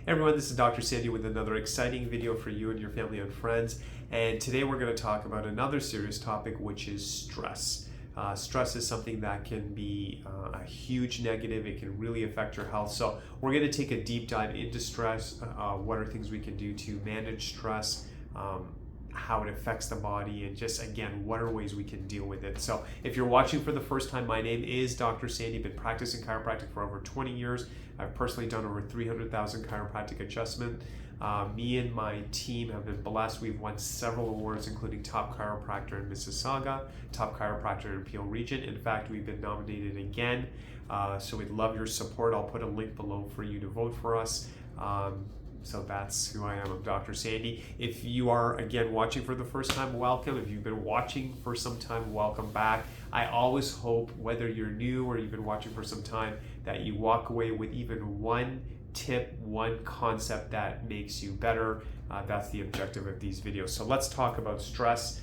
Hey everyone, this is Dr. Sandy with another exciting video for you and your family and friends. And today we're going to talk about another serious topic, which is stress. Stress is something that can be a huge negative. It can really affect your health. So we're going to take a deep dive into stress. What are things we can do to manage stress? How it affects the body, and just again, what are ways we can deal with it. So if you're watching for the first time, my name is Dr. Sandy. I've been practicing chiropractic for over 20 years. I've personally done over 300,000 chiropractic adjustments. Me and my team have been blessed. We've won several awards, including Top Chiropractor in Mississauga, Top Chiropractor in Peel Region. In fact, we've been nominated again. So we'd love your support. I'll put a link below for you to vote for us. So that's who I am. I'm Dr. Sandy. If you are, again, watching for the first time, welcome. If you've been watching for some time, welcome back. I always hope, whether you're new or you've been watching for some time, that you walk away with even one tip, one concept that makes you better. That's the objective of these videos. So let's talk about stress.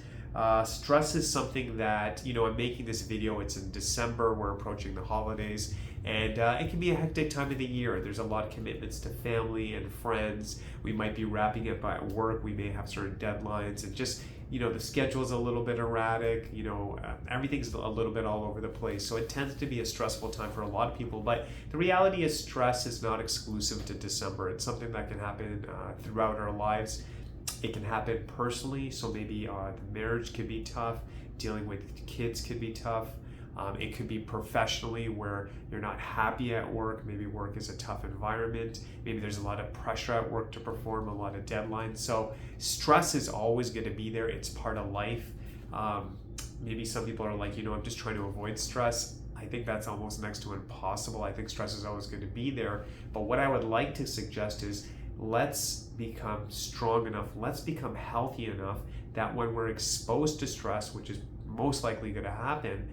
Stress is something that, I'm making this video, it's in December, we're approaching the holidays, and it can be a hectic time of the year. There's a lot of commitments to family and friends. We might be wrapping up at work, we may have certain deadlines, and just, the schedule's a little bit erratic, everything's a little bit all over the place. So it tends to be a stressful time for a lot of people, but the reality is stress is not exclusive to December. It's something that can happen throughout our lives. It can happen personally, so maybe the marriage could be tough, dealing with kids could be tough. It could be professionally, where you're not happy at work. Maybe work is a tough environment. Maybe there's a lot of pressure at work to perform, a lot of deadlines. So stress is always going to be there. It's part of life. Maybe some people are like, I'm just trying to avoid stress. I think that's almost next to impossible. I think stress is always going to be there. But what I would like to suggest is, let's become strong enough, let's become healthy enough that when we're exposed to stress, which is most likely going to happen,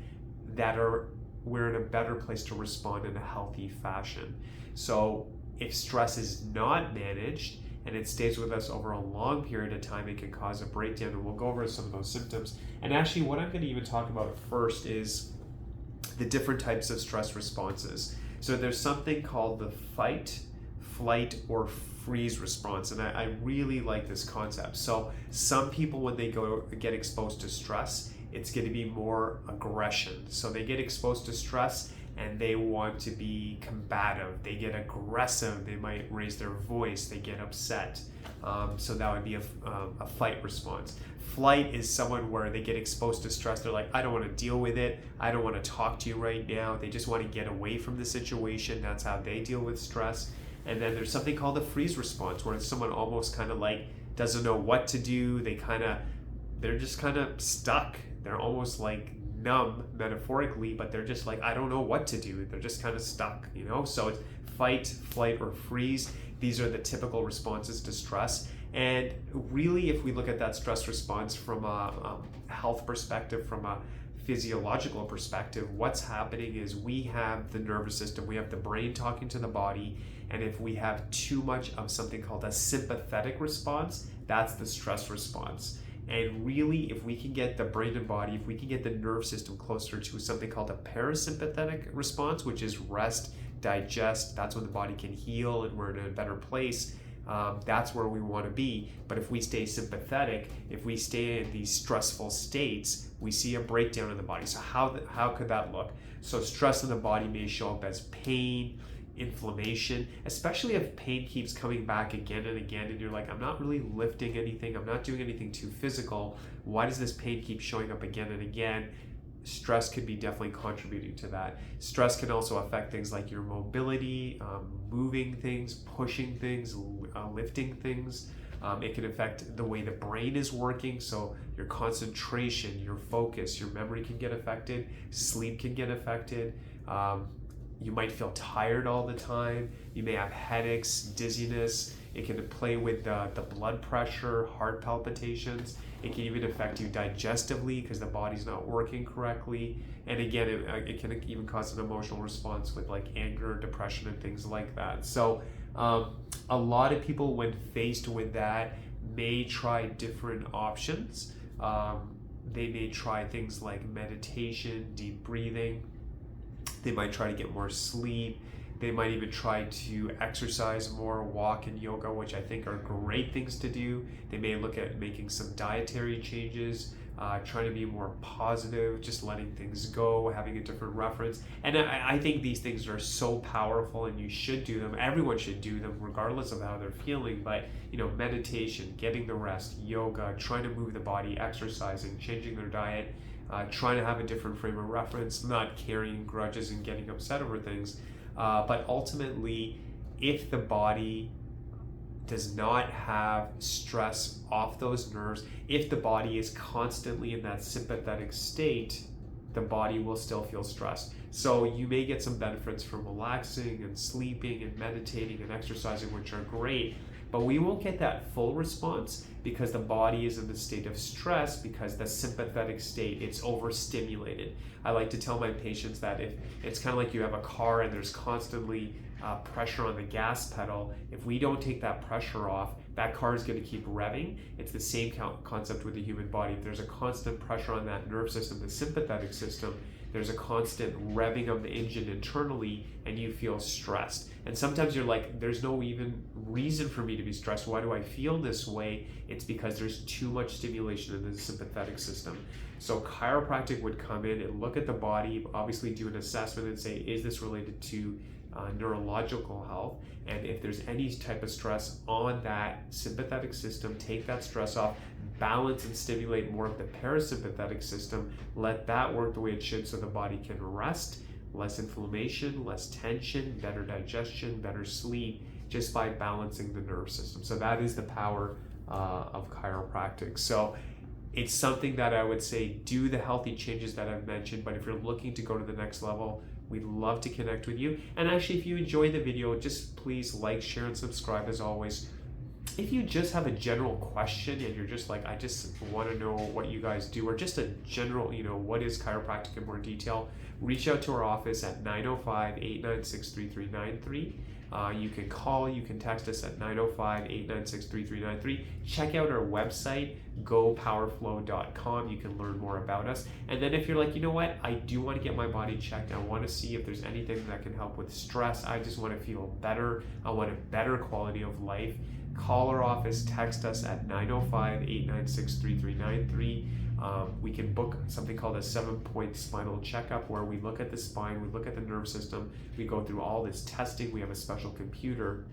we're in a better place to respond in a healthy fashion. So if stress is not managed and it stays with us over a long period of time, it can cause a breakdown, and we'll go over some of those symptoms. And actually, what I'm going to even talk about first is the different types of stress responses. So there's something called the fight, flight, or freeze response, and I really like this concept. So some people, when they get exposed to stress, it's going to be more aggression. So they get exposed to stress and they want to be combative. They get aggressive. They might raise their voice. They get upset. So that would be a fight response. Flight is someone where they get exposed to stress. They're like, I don't want to deal with it. I don't want to talk to you right now. They just want to get away from the situation. That's how they deal with stress. And then there's something called the freeze response, where someone almost kind of like doesn't know what to do. They're just kind of stuck. They're almost like numb, metaphorically, but they're just like, I don't know what to do. They're just kind of stuck, So it's fight, flight, or freeze. These are the typical responses to stress. And really, if we look at that stress response from a health perspective, from a physiological perspective, what's happening is we have the nervous system, we have the brain talking to the body, and if we have too much of something called a sympathetic response, that's the stress response. And really, if we can get the brain and body, if we can get the nerve system closer to something called a parasympathetic response, which is rest, digest, that's when the body can heal and we're in a better place. That's where we want to be. But if we stay sympathetic, if we stay in these stressful states, we see a breakdown in the body. So how could that look? So stress in the body may show up as pain, inflammation, especially if pain keeps coming back again and again, and you're like, I'm not really lifting anything, I'm not doing anything too physical. Why does this pain keep showing up again and again? Stress could be definitely contributing to that. Stress can also affect things like your mobility, moving things, pushing things, lifting things. It can affect the way the brain is working, so your concentration, your focus, your memory can get affected, sleep can get affected. You might feel tired all the time. You may have headaches, dizziness. It can play with the blood pressure, heart palpitations. It can even affect you digestively because the body's not working correctly. And again, it can even cause an emotional response with like anger, depression, and things like that. So a lot of people, when faced with that, may try different options. They may try things like meditation, deep breathing. They might try to get more sleep. They might even try to exercise more, walk and yoga, which I think are great things to do. They may look at making some dietary changes, trying to be more positive, just letting things go, having a different reference. And I think these things are so powerful, and you should do them. Everyone should do them regardless of how they're feeling. But meditation, getting the rest, yoga, trying to move the body, exercising, changing their diet, trying to have a different frame of reference, not carrying grudges and getting upset over things. But ultimately, if the body does not have stress off those nerves, if the body is constantly in that sympathetic state, the body will still feel stressed. So you may get some benefits from relaxing and sleeping and meditating and exercising, which are great, but we won't get that full response because the body is in the state of stress, because the sympathetic state, it's overstimulated. I like to tell my patients that if it's kind of like you have a car and there's constantly pressure on the gas pedal, if we don't take that pressure off, that car is going to keep revving. It's the same concept with the human body. If there's a constant pressure on that nerve system, the sympathetic system, there's a constant revving of the engine internally, and you feel stressed. And sometimes you're like, there's no even reason for me to be stressed. Why do I feel this way? It's because there's too much stimulation in the sympathetic system. So chiropractic would come in and look at the body, obviously do an assessment and say, is this related to neurological health? And if there's any type of stress on that sympathetic system, take that stress off, balance and stimulate more of the parasympathetic system, let that work the way it should so the body can rest, less inflammation, less tension, better digestion, better sleep, just by balancing the nerve system. So that is the power of chiropractic. So it's something that I would say, do the healthy changes that I've mentioned, but if you're looking to go to the next level, we'd love to connect with you. And actually, if you enjoyed the video, just please like, share, and subscribe as always. If you just have a general question and you're just like, I just want to know what you guys do, or just a general, what is chiropractic in more detail, reach out to our office at 905-896-3393. You can call, you can text us at 905-896-3393. Check out our website, gopowerflow.com. You can learn more about us. And then if you're like, you know what, I do want to get my body checked. I want to see if there's anything that can help with stress. I just want to feel better. I want a better quality of life. Call our office, text us at 905-896-3393. We can book something called a 7-point spinal checkup, where we look at the spine, we look at the nerve system, we go through all this testing. We have a special computer,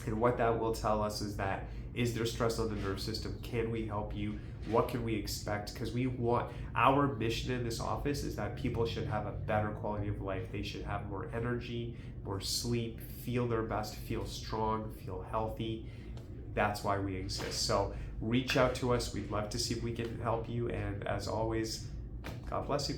and what that will tell us is that, is there stress on the nerve system? Can we help you? What can we expect? Because our mission in this office is that people should have a better quality of life. They should have more energy, more sleep, feel their best, feel strong, feel healthy. That's why we exist. So reach out to us. We'd love to see if we can help you. And as always, God bless you.